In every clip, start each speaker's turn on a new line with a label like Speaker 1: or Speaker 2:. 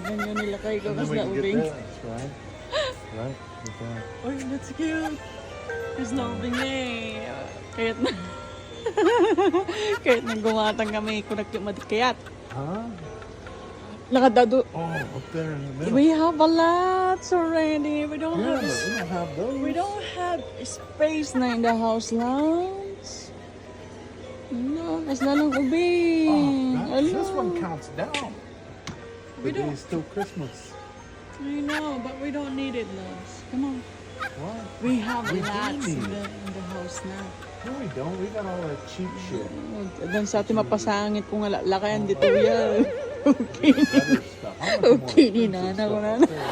Speaker 1: Tignan nyo nila kay ko
Speaker 2: And then
Speaker 1: kasi
Speaker 2: we can
Speaker 1: naubing.
Speaker 2: get this, right? Right? With that.
Speaker 1: Uy, that's cute. Kasi naubing eh. Kahit na... kahit nang gumatang kami, kunak yung madikayat.
Speaker 2: Huh?
Speaker 1: Nakadado.
Speaker 2: Oh, up there in the middle.
Speaker 1: We have a lot already. We don't
Speaker 2: Yeah,
Speaker 1: have...
Speaker 2: but we don't have those.
Speaker 1: We don't have space na in the house, Lance. No, mas lalong ubing.
Speaker 2: Oh, this one counts down.
Speaker 1: We
Speaker 2: But
Speaker 1: don't-
Speaker 2: it's still Christmas.
Speaker 1: I know, but we don't need it, Lance. Come on.
Speaker 2: What?
Speaker 1: We have
Speaker 2: We do
Speaker 1: lots
Speaker 2: need
Speaker 1: in the house now.
Speaker 2: No, we don't. We got all that cheap shit.
Speaker 1: Dan sa atin mapasangit kung lakayan dito yan. Okay.
Speaker 2: Better stuff. How much
Speaker 1: Okay,
Speaker 2: more
Speaker 1: Nina,
Speaker 2: expensive
Speaker 1: ako
Speaker 2: stuff
Speaker 1: na.
Speaker 2: up there?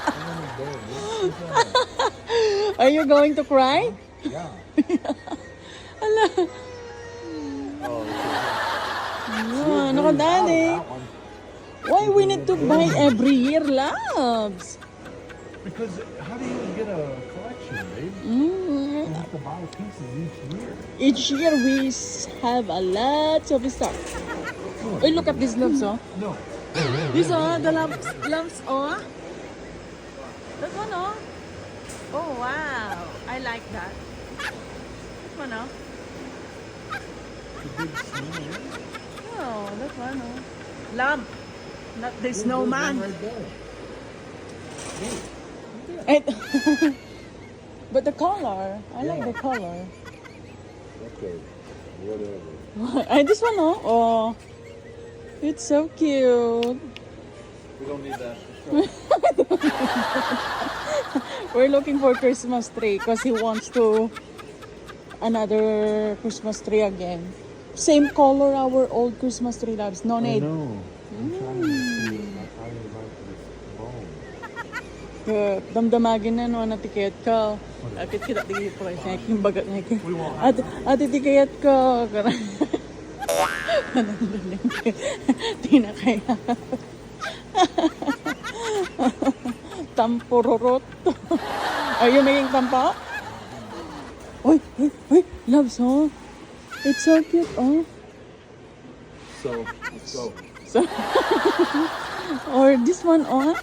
Speaker 2: How many days?
Speaker 1: Are you going to cry?
Speaker 2: Yeah.
Speaker 1: Ala.
Speaker 2: Oh,
Speaker 1: Ah, ano ka, Daddy?
Speaker 2: that one.
Speaker 1: Why we need to buy every year, loves?
Speaker 2: Because how do you get a collection, babe? You have to buy pieces each year.
Speaker 1: Each year we have a lot of stuff. Oh, look at these loves, oh.
Speaker 2: No.
Speaker 1: These are the lamps, oh. That one, oh. Oh, wow. I like that. That one, oh.
Speaker 2: The big snowman.
Speaker 1: Oh, that one, oh. Lamp. Not the
Speaker 2: There's
Speaker 1: snowman.
Speaker 2: one right there.
Speaker 1: It, but the color, I like the color.
Speaker 2: Okay. Whatever.
Speaker 1: And this one, oh. Oh. It's so cute.
Speaker 2: We don't need that.
Speaker 1: We're looking for Christmas tree because he wants to another Christmas tree again. Same color our old Christmas tree, loves. No
Speaker 2: I
Speaker 1: need.
Speaker 2: know. I'm trying to see. I like this bone.
Speaker 1: Damdamagin na no natikit ka. Akit kita tigil po kasi yung bagat niya. At itikayat ka. Tina kaya. Tampururot. Are you making tampa? Uy, loves, oh. It's so cute, oh.
Speaker 2: So, let's go.
Speaker 1: So, or this one, oh.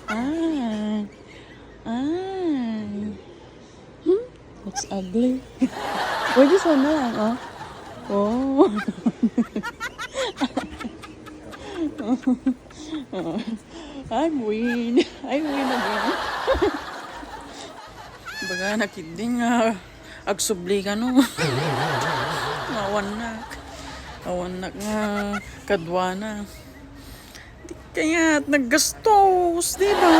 Speaker 1: Looks ugly. Or this one na lang, oh. Oh. I win. I win again. Baga nakiding agsubli ka no. Awanak nga kadwa na. Di kaya naggastos, di ba?